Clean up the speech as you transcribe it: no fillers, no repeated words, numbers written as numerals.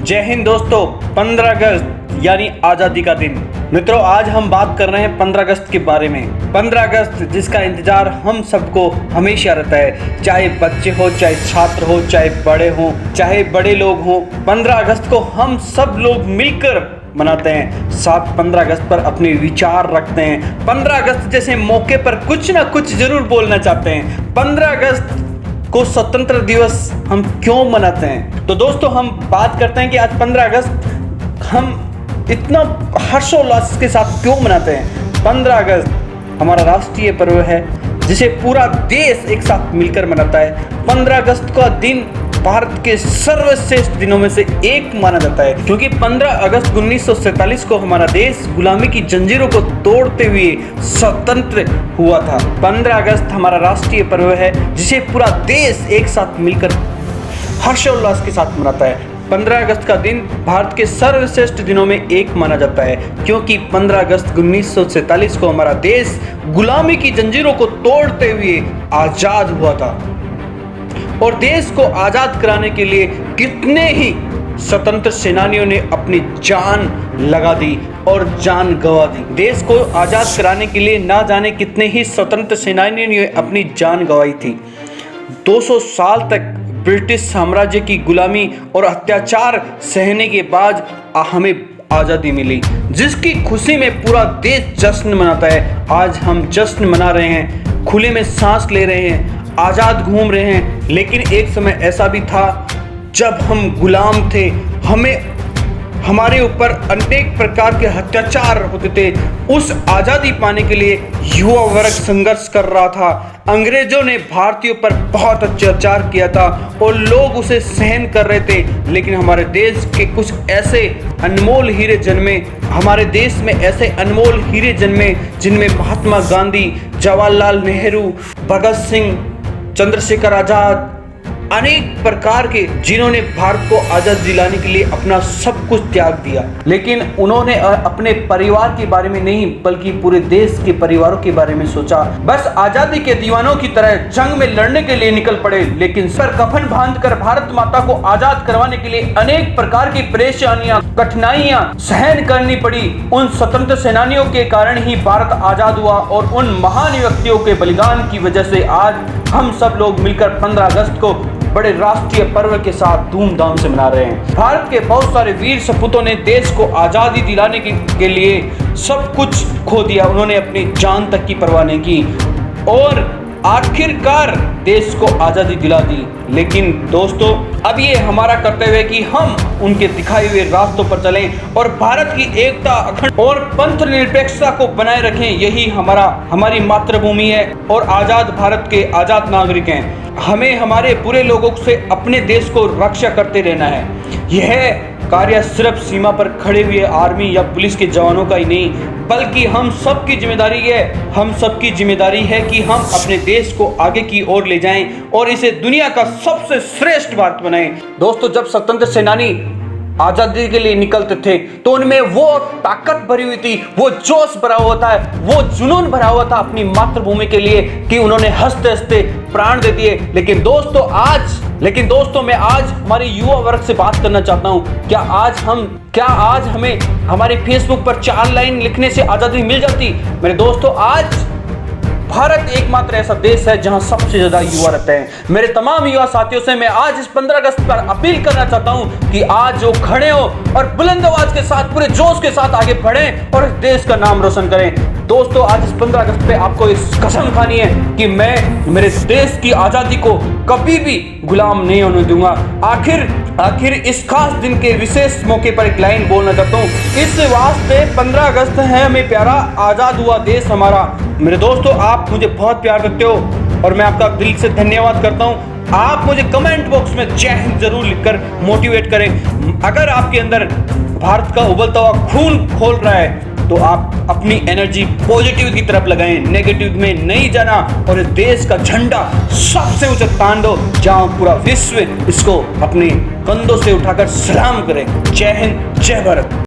जय हिंद दोस्तों। 15 अगस्त यानी आज़ादी का दिन। मित्रों, आज हम बात कर रहे हैं 15 अगस्त के बारे में। 15 अगस्त जिसका इंतजार हम सबको हमेशा रहता है, चाहे बच्चे हो, चाहे छात्र हो, चाहे बड़े हो, चाहे बड़े लोग हो। 15 अगस्त को हम सब लोग मिलकर मनाते हैं, साथ 15 अगस्त पर अपने विचार रखते हैं। 15 अगस्त जैसे मौके पर कुछ ना कुछ जरूर बोलना चाहते हैं। 15 अगस्त को स्वतंत्र दिवस हम क्यों मनाते हैं? तो दोस्तों, हम बात करते हैं कि आज 15 अगस्त हम इतना हर्षोल्लास के साथ क्यों मनाते हैं। 15 अगस्त हमारा राष्ट्रीय पर्व है जिसे पूरा देश एक साथ मिलकर मनाता है। 15 अगस्त का दिन भारत के सर्वश्रेष्ठ दिनों में से एक माना जाता है, क्योंकि 15 अगस्त 1947 को हमारा देश गुलामी की जंजीरों को तोड़ते हुए स्वतंत्र हुआ था। 15 अगस्त हमारा राष्ट्रीय पर्व है जिसे पूरा देश एक साथ मिलकर हर्षोल्लास के साथ मनाता है। 15 अगस्त का दिन भारत के सर्वश्रेष्ठ दिनों में एक माना जाता है, क्योंकि 15 अगस्त 1947 को हमारा देश गुलामी की जंजीरों को तोड़ते हुए आजाद हुआ था। और देश को आजाद कराने के लिए कितने ही स्वतंत्र सेनानियों ने अपनी जान लगा दी और जान गंवा दी। देश को आजाद कराने के लिए ना जाने कितने ही स्वतंत्र सेनानियों ने अपनी जान गंवाई थी। 200 साल तक ब्रिटिश साम्राज्य की गुलामी और अत्याचार सहने के बाद हमें आज़ादी मिली, जिसकी खुशी में पूरा देश जश्न मनाता है। आज हम जश्न मना रहे हैं, खुले में सांस ले रहे हैं, आज़ाद घूम रहे हैं। लेकिन एक समय ऐसा भी था जब हम गुलाम थे, हमारे ऊपर अनेक प्रकार के अत्याचार होते थे। उस आज़ादी पाने के लिए युवा वर्ग संघर्ष कर रहा था। अंग्रेजों ने भारतीयों पर बहुत अत्याचार किया था और लोग उसे सहन कर रहे थे। लेकिन हमारे देश के कुछ ऐसे अनमोल हीरे जन्मे, हमारे देश में ऐसे अनमोल हीरे जन्मे जिनमें महात्मा गांधी, जवाहरलाल नेहरू, भगत सिंह, चंद्रशेखर आजाद, अनेक प्रकार के, जिन्होंने भारत को आजाद दिलाने के लिए अपना सब कुछ त्याग दिया। लेकिन उन्होंने अपने परिवार के बारे में नहीं, बल्कि पूरे देश के परिवारों के बारे में सोचा। बस आजादी के दीवानों की तरह जंग में लड़ने के लिए निकल पड़े, लेकिन सर कफन बांधकर भारत माता को आजाद करवाने के लिए अनेक प्रकार की परेशानियां, कठिनाइयां सहन करनी पड़ी। उन स्वतंत्र सेनानियों के कारण ही भारत आजाद हुआ और उन महान व्यक्तियों के बलिदान की वजह से आज हम सब लोग मिलकर 15 अगस्त को बड़े राष्ट्रीय पर्व के साथ धूमधाम से मना रहे हैं। भारत के बहुत सारे वीर सपूतों ने देश को आज़ादी दिलाने के लिए सब कुछ खो दिया। उन्होंने अपनी जान तक की परवाह नहीं की और आखिरकार देश को आज़ादी दिला दी। लेकिन दोस्तों, अब ये हमारा कर्तव्य है कि हम उनके दिखाए हुए रास्तों पर चलें और भारत की एकता, अखंड और पंथ निरपेक्षता को बनाए रखें। यही हमारी मातृभूमि है और आज़ाद भारत के आज़ाद नागरिक हैं। हमें हमारे बुरे लोगों से अपने देश को रक्षा करते रहना है। यह कार्य सिर्फ सीमा पर खड़े हुए आर्मी या पुलिस के जवानों का ही नहीं, बल्कि हम सबकी जिम्मेदारी है। हम सबकी जिम्मेदारी है कि हम अपने देश को आगे की ओर ले जाएं और इसे दुनिया का सबसे श्रेष्ठ भारत बनाएं। दोस्तों, जब स्वतंत्र सेनानी आजादी के लिए निकलते थे तो उनमें वो ताकत भरी हुई थी, वो जोश भरा हुआ था, वो जुनून भरा हुआ था अपनी मातृभूमि के लिए कि उन्होंने हंसते हंसते प्राण दे दिए। लेकिन दोस्तों मैं आज हमारे युवा वर्ग से बात करना चाहता हूं, क्या आज हमें हमारे फेसबुक पर 4 लाइन लिखने से आजादी मिल जाती? मेरे दोस्तों, आज भारत एकमात्र ऐसा देश है जहां सबसे ज्यादा युवा रहते हैं। मेरे तमाम युवा साथियों से मैं आज इस 15 अगस्त पर अपील करना चाहता हूं कि आज जो खड़े हो और बुलंद आवाज के साथ, पूरे जोश के साथ आगे बढ़ें और इस देश का नाम रोशन करें। दोस्तों, आज इस 15 अगस्त पे आपको इस कसम खानी है कि मैं मेरे देश की आजादी को कभी भी गुलाम नहीं होने दूंगा। आखिर इस खास दिन के विशेष मौके पर एक लाइन बोलना चाहता हूँ। इस वास्ते 15 अगस्त है हमें प्यारा, आजाद हुआ देश हमारा। मेरे दोस्तों, आप मुझे बहुत प्यार करते हो और मैं आपका दिल से धन्यवाद करता हूँ। आप मुझे कमेंट बॉक्स में जय हिंद जरूर लिखकर मोटिवेट करें। अगर आपके अंदर भारत का उबलता हुआ खून खोल रहा है तो आप अपनी एनर्जी पॉजिटिव की तरफ लगाएं, नेगेटिव में नहीं जाना और इस देश का झंडा सबसे ऊंचा तान दो, जहां पूरा विश्व इसको अपने कंधों से उठाकर सलाम करे। जय हिंद, जय भारत।